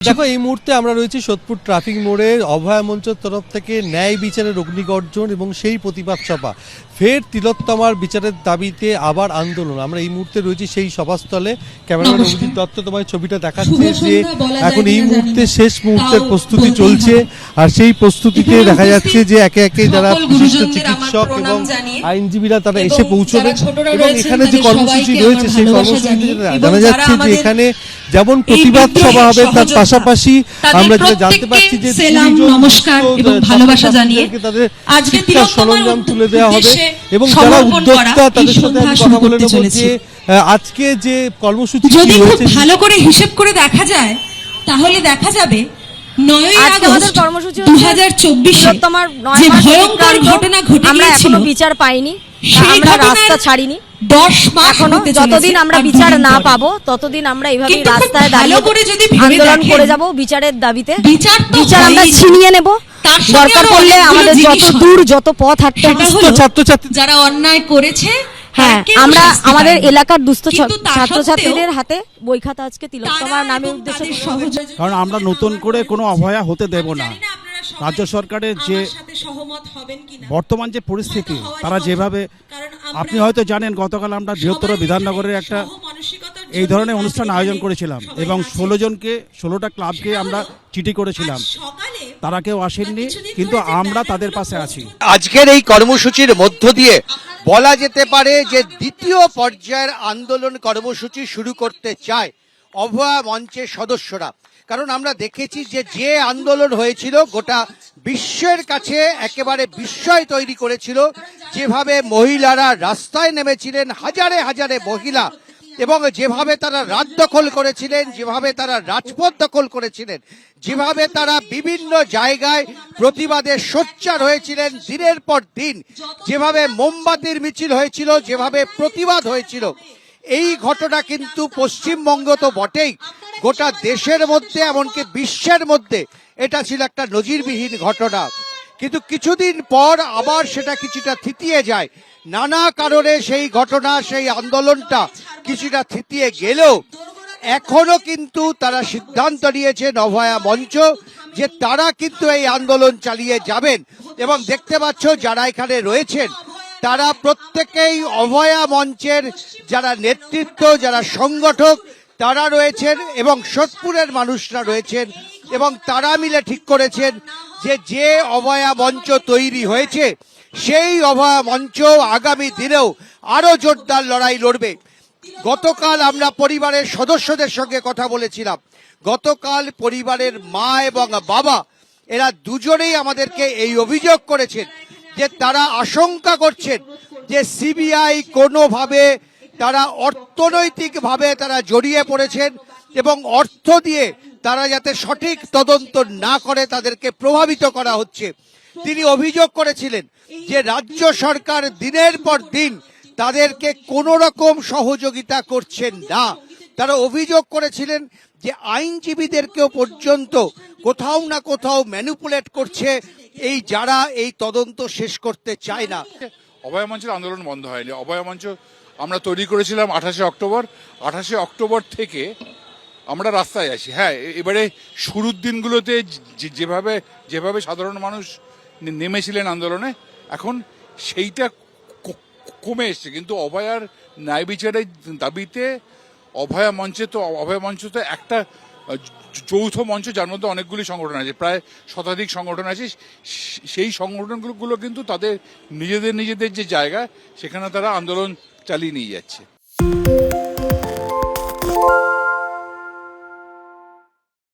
দেখো এই মুহূর্তে আমরা রয়েছি সোদপুর ট্রাফিক মোড়ে অভয়া মঞ্চের তরফ থেকে ন্যায় বিচারের অগ্নিগর্জন এবং সেই প্রতিবাদ সভা ফের তিলোত্তমার বিচারের দাবিতে আবার আন্দোলন। আমরা এই মুহূর্তে রয়েছি সেই সভাস্থলে। ক্যামেরাম্যান অভিজিৎ দত্ত তোমায় ছবিটা দেখাচ্ছে যে এখন এই মুহূর্তে শেষ মুহূর্তের প্রস্তুতি চলছে, আর সেই প্রস্তুতিতে দেখা যাচ্ছে যে একে একে যারা বিশিষ্ট চিকিৎসক এবং আইনজীবীরা তারা এসে পৌঁছবেন এবং এখানে যে কর্মসূচি রয়েছে সেই কর্মসূচিতে জানা যাচ্ছে যে এখানে যেমন প্রতিবাদ সভা হবে তার পাশাপাশি আমরা যেটা জানতে পারছি যে নমস্কার এবং ভালোবাসা জানিয়ে তাদের চিকিৎসার সরঞ্জাম তুলে দেওয়া হবে এবং যারা উদ্যোক্তা তাদের সাথে আমি কথা বলে নেব যে আজকে যে কর্মসূচি যদি খুব ভালো করে হিসেব করে দেখা যায় তাহলে দেখা যাবে 9ই আগস্ট 2024 যে ভয়ঙ্কর ঘটনা ঘটে আমরা গিয়েছিল, এখনো বিচার পাইনি, সেই আমরা ঘটনার রাস্তা ছাড়িনি 10 মাস এখনো। হতে যতদিন চলেছে, আমরা আর বিচার দুদিন না পরে। পাবো ততদিন আমরা এইভাবে কিন্তু খুব রাস্তায় ভালো দাঁড়িয়ে করে যদি ভেবে আন্দোলন দেখেন, করে যাব বিচারের দাবিতে। বিচার আমরা ছিনিয়ে নেব, তার সাথে দরকার আরো পড়লে অনেকগুলো আমাদের যত জিনিস হয়। দূর যত পথ হাঁটতে সেটা হবে। হলো ছাত্রছাত্রী যারা অন্যায় করেছে হ্যাঁ, তার কেউ আমরা শাস্তি আমাদের পায়নি। এলাকার দুস্থ কিন্তু তা ছাত্রছাত্রীদের সত্ত্বেও হাতে বই খাতা আজকে তিলোত্তমার নামে এবং উদ্দেশ্য তাদের করে সহযোগিতা- কারণ আমরা নতুন করে কোনো অভয়া হতে দেব না। জানি না আপনারা সবাই রাজ্য সরকারের যে আমার সাথে সহমত হবেন কিনা। বর্তমান যে পরিস্থিতি, হয়তো তারা হওয়ারই যেভাবে, কথা। কারণ আমরা আপনি হয়তো জানেন গতকাল আমরা বৃহত্তর সবাই বিধাননগরের একটা সহমানসিকতার এই জন্য ধরনের আজ অনুষ্ঠান এখানে আয়োজন করেছিলাম সবাই এবং আছে। 16টা ক্লাবকে আমরা চিঠি করেছিলাম, আজ সকালে তারা কেউ আসেননি, কিছুদিন কিন্তু ধরে যে আমরা ব্যানারগুলো তাদের পাশে post আছি। আজকের এই কর্মসূচির মধ্য দিয়ে বলা যেতে পারে যে দ্বিতীয় পর্যায়ের আন্দোলন কর্মসূচি শুরু করতে চায় অভয়া মঞ্চের সদস্যরা। কারণ আমরা দেখেছি যে আন্দোলন হয়েছিল গোটা বিশ্বের কাছে একেবারে বিস্ময় তৈরি করেছিল, যেভাবে মহিলারা রাস্তায় নেমেছিলেন, হাজারে হাজারে মহিলা, এবং যেভাবে তারা রাত দখল করেছিলেন, যেভাবে তারা রাজপথ দখল করেছিলেন, যেভাবে তারা বিভিন্ন জায়গায় প্রতিবাদে সোচ্চার হয়েছিলেন দিনের পর দিন, যেভাবে মোমবাতির মিছিল হয়েছিল, যেভাবে প্রতিবাদ হয়েছিল। এই ঘটনা কিন্তু পশ্চিমবঙ্গ তো বটেই, গোটা দেশের মধ্যে এমনকি বিশ্বের মধ্যে এটা ছিল একটা নজিরবিহীন ঘটনা। কিন্তু কিছুদিন পর আবার সেটা কিছুটা থিতিয়ে যায়। নানা কারণে সেই ঘটনা, সেই আন্দোলনটা কিছুটা থিতিয়ে গেলেও এখনো কিন্তু তারা সিদ্ধান্ত নিয়েছেন অভয়া মঞ্চ যে তারা কিন্তু এই আন্দোলন চালিয়ে যাবেন। এবং দেখতে পাচ্ছ যারা এখানে রয়েছেন তারা প্রত্যেকেই অভয়া মঞ্চের যারা নেতৃত্ব, যারা সংগঠক তারা রয়েছেন এবং সোদপুরের মানুষরা রয়েছেন, এবং তারা মিলে ঠিক করেছেন যে অভয়া মঞ্চ তৈরি হয়েছে সেই অভয়া মঞ্চ আগামী দিনেও আরো জোরদার লড়াই লড়বে। গতকাল আমরা পরিবারের সদস্যদের সঙ্গে কথা বলেছিলাম। গতকাল পরিবারের মা এবং বাবা এরা দুজনেই আমাদেরকে এই অভিযোগ করেছেন যে তারা আশঙ্কা করছেন যে সিবিআই কোনোভাবে তারা অর্থনৈতিকভাবে তারা জড়িয়ে পড়েছেন এবং অর্থ দিয়ে তারা যাতে সঠিক তদন্ত না করে তাদেরকে প্রভাবিত করা হচ্ছে। তিনি অভিযোগ করেছিলেন যে রাজ্য সরকার দিনের পর দিন তাদেরকে কোনো রকম সহযোগিতা করছেন না। তারা অভিযোগ করেছিলেন যে আইনজীবীদেরকেও পর্যন্ত কোথাও না কোথাও ম্যানিপুলেট করছে এই যারা এই তদন্ত শেষ করতে চায় না। অভয়া মঞ্চের আন্দোলন বন্ধ হয়নি। অভয়া মঞ্চ আমরা তৈরি করেছিলাম 28শে অক্টোবর। 28শে অক্টোবর থেকে আমরা রাস্তায় আছি। হ্যাঁ, এবারে শুরুর দিনগুলোতে যেভাবে সাধারণ মানুষ নেমেছিলেন আন্দোলনে, এখন সেইটা কমে এসছে। কিন্তু অভয়ার ন্যায় বিচারের দাবিতে অভয়া মঞ্চ তো একটা যৌথ মঞ্চ, যার মধ্যে অনেকগুলি সংগঠন আছে, প্রায় শতাধিক সংগঠন আছে। সেই সংগঠনগুলো কিন্তু তাদের নিজেদের যে জায়গা সেখানে তারা আন্দোলন চালিয়ে নিয়ে যাচ্ছে।